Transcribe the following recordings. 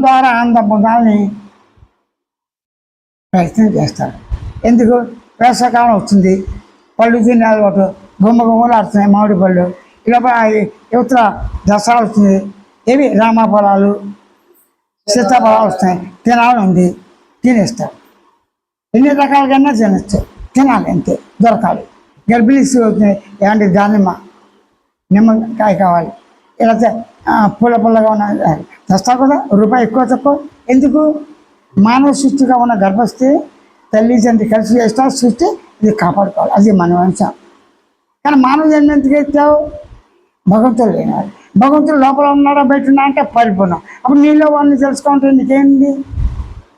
ద్వారా ఆనందం పొందాలని ప్రయత్నం చేస్తాడు. ఎందుకు? వేసవకాలం వస్తుంది, పళ్ళు తినే అలవాటు, గుమ్మలు ఆడుతున్నాయి మామిడి పళ్ళు. ఇలా యువతల దసరా వస్తుంది, ఏవి రామఫలాలు సీతాఫలాలు వస్తాయి, తినాలని ఉంది, తినేస్తారు. ఎన్ని రకాలుగా తినచ్చు, తినాలి అంతే, దొరకాలి. గర్భిణీ అవుతున్నాయి, ఏమంటే దానిమ్మ నిమ్మకాయ కావాలి, ఇలా పుల్లగా ఉన్న తెస్తా కూడా రూపాయి ఎక్కువ తక్కువ. ఎందుకు? మానవ సృష్టిగా ఉన్న గర్భస్థి తల్లి తండ్రి కలిసి చేస్తా సృష్టి, ఇది కాపాడుకోవాలి, అది మన వంశం. కానీ మానవ జన్మ ఎందుకు ఎత్తావు? భగవంతుడు లేనివాడు. భగవంతుడు లోపల ఉన్నాడా బయట ఉన్నా అంటే పరిపూర్ణం. అప్పుడు నీలో వాళ్ళని తెలుసుకుంటే నీకేంటి?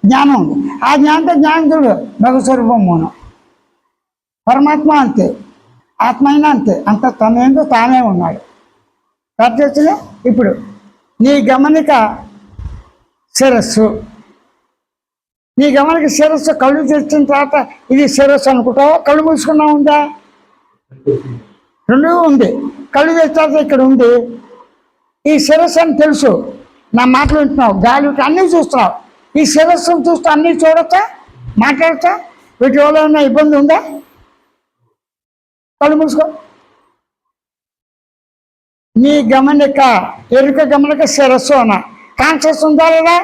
జ్ఞానం ఉంది. ఆ జ్ఞానంతో జ్ఞానతుడు భగవస్వరూపం మౌనం. పరమాత్మ అంతే, ఆత్మ అయినా అంతే, అంత తనేందో తానే ఉన్నాడు. ప్రత్యక్షలే. ఇప్పుడు నీ గమనిక శిరస్సు, నీ గమనిక శిరస్సు. కళ్ళు తెచ్చిన తర్వాత ఇది శిరస్సు అనుకుంటావా? కళ్ళు మూసుకున్నా ఉందా? రెండు ఉంది. కళ్ళు తెచ్చిన తర్వాత ఇక్కడ ఉంది, ఈ శిరస్సు అని తెలుసు. నా మాటలు వింటున్నావు, గాలి అన్నీ చూస్తున్నావు. ఈ శిరస్సును చూస్తూ అన్నీ చూడచ్చా, మాట్లాడచ్చా? వీటి వల్ల ఏమైనా ఇబ్బంది ఉందా? కళ్ళు మూసుకో. నీ గమనిక, ఎరుక గమనిక శిరస్సు అన్న కాన్షియస్ ఉందా లేదా?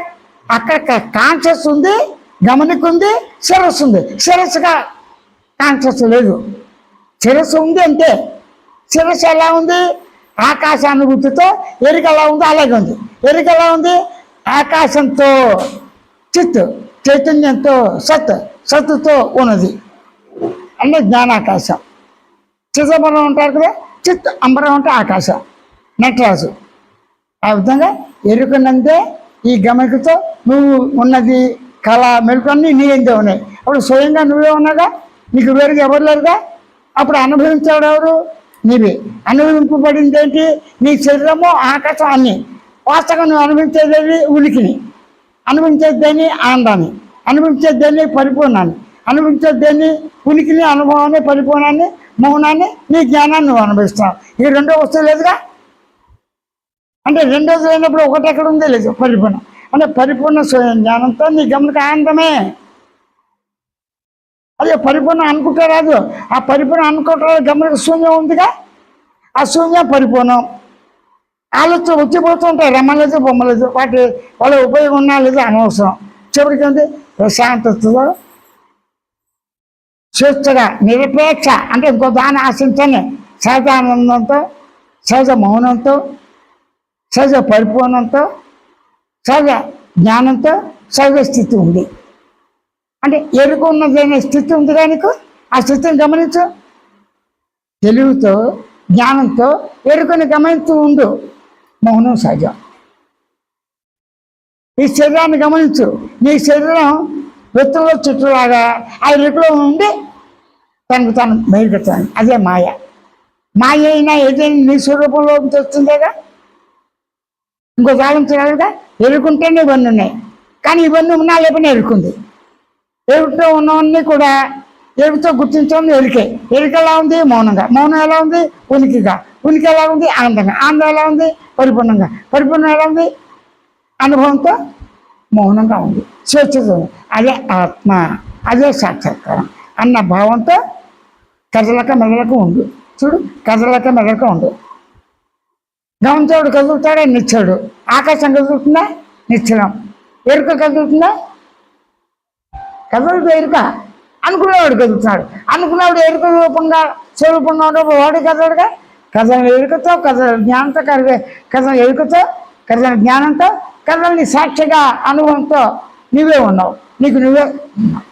అక్కడ కాన్షియస్ ఉంది, గమనిక ఉంది, శిరస్సు ఉంది. శిరస్సుగా కాన్షియస్ లేదు, శిరస్సు ఉంది అంతే. శిరస్సు ఎలా ఉంది? ఆకాశానుభూతితో. ఎరుక ఎలా ఉంది? అలాగే ఉంది. ఎరుక ఎలా ఉంది? ఆకాశంతో, చిత్ చైతన్యంతో, సత్తుతో ఉన్నది అంటే జ్ఞానాకాశం. చిదంబరం ఉంటారు కదా, చిత్ అంబరం అంటే ఆకాశం, నటరాజు. ఆ విధంగా ఎరుకనందే ఈ గమనికతో నువ్వు ఉన్నది, కళ, మెలకు అన్నీ నీ ఎందే ఉన్నాయి. అప్పుడు స్వయంగా నువ్వే ఉన్నాగా, నీకు వేరుగా ఎవరు లేరుగా. అప్పుడు అనుభవించాడు ఎవరు? నీవే. అనుభవింపబడింది ఏంటి? నీ శరీరము, ఆకాశం అన్నీ. వాస్తవంగా నువ్వు అనుభవించేది ఉనికిని, అనుభవించేది దేన్ని? ఆనందాన్ని, అనుభవించేది దేన్ని? పరిపూర్ణాన్ని, అనుభవించేది దేన్ని? ఉనికిని, అనుభవాన్ని, పరిపూర్ణాన్ని, మౌనాన్ని, నీ జ్ఞానాన్ని నువ్వు అనుభవిస్తావు. ఈ రెండో వస్తువు లేదుగా. అంటే రెండోది లేనప్పుడు ఒకటి ఎక్కడ ఉందే లేదు, పరిపూర్ణం. అంటే పరిపూర్ణ స్వయం జ్ఞానంతో నీ గమనిక ఆనందమే. అదే పరిపూర్ణం అనుకుంటే రాదు. ఆ పరిపూర్ణం అనుకుంటే గమనిక శూన్యం ఉందిగా, ఆ శూన్యం పరిపూర్ణం. ఆలోచన వచ్చిపోతూ ఉంటాయి, రమ్మలేదు బొమ్మలేదు, వాళ్ళ ఉపయోగం ఉన్నా లేదు అనవసరం. చివరికి ఉంది ప్రశాంతతతో, స్వేచ్ఛగా, నిరపేక్ష అంటే ఇంకో దాన్ని ఆశించని సహజ ఆనందంతో, సహజ మౌనంతో, సహజ పరిపూర్ణంతో, సహజ జ్ఞానంతో సహజ స్థితి ఉంది. అంటే ఎరుకున్నదైన స్థితి ఉంది నీకు. ఆ స్థితిని గమనించు. తెలివితో, జ్ఞానంతో ఎరుకని గమనిస్తూ ఉండు. మౌనం సహజం. ఈ శరీరాన్ని గమనించు. నీ శరీరం వృత్తంలో చుట్టూలాగా ఆ ఎరుకలో ఉండి తనకు తాను బయటపెడతాను. అదే మాయ. మాయ అయినా ఏదైనా నీ స్వరూపంలోకి తెస్తుందేగా. ఇంకో సాధించగలగా. ఎరుకుంటేనే ఇవన్నీ ఉన్నాయి, కానీ ఇవన్నీ ఉన్నా లేకపోయినా ఎరుకుంది. ఎరుకుతో ఉన్నవన్నీ కూడా ఎరుకుతో గుర్తించడం ఎరికే. ఎరుక ఎలా ఉంది? మౌనంగా. మౌనం ఎలా ఉంది? ఉనికిగా. ఉనికి ఎలా ఉంది? ఆనందంగా. ఆనందం ఎలా ఉంది? పరిపూర్ణంగా. పరిపూర్ణం ఎలా ఉంది? అనుభవంతో మౌనంగా ఉంది, స్వేచ్ఛతో. అదే ఆత్మ, అదే సాక్షాత్కారం అన్న భావంతో కదలక మెదలక ఉండు. చూడు, కదలక మెదలక ఉండు. గమనించాడు కదులుతాడే నిచ్చాడు. ఆకాశం కదులుతుందా? నిశ్చలం. ఎరుక కదులుతుందా? కదలదు ఎరుక. అనుకునేవాడు కదులుతున్నాడు. అనుకునేవాడు ఎరుక రూపంగా స్వరూపంగా ఉన్నప్పుడు వాడు కదలడుగా. కదలని ఎరుకతో, కదలని జ్ఞానంతో, కదలని ఎరుకతో, కదలని జ్ఞానంతో, కదలని సాక్షిగా అనుభవంతో నువ్వే ఉన్నావు. నీకు నువ్వే ఉన్నావు.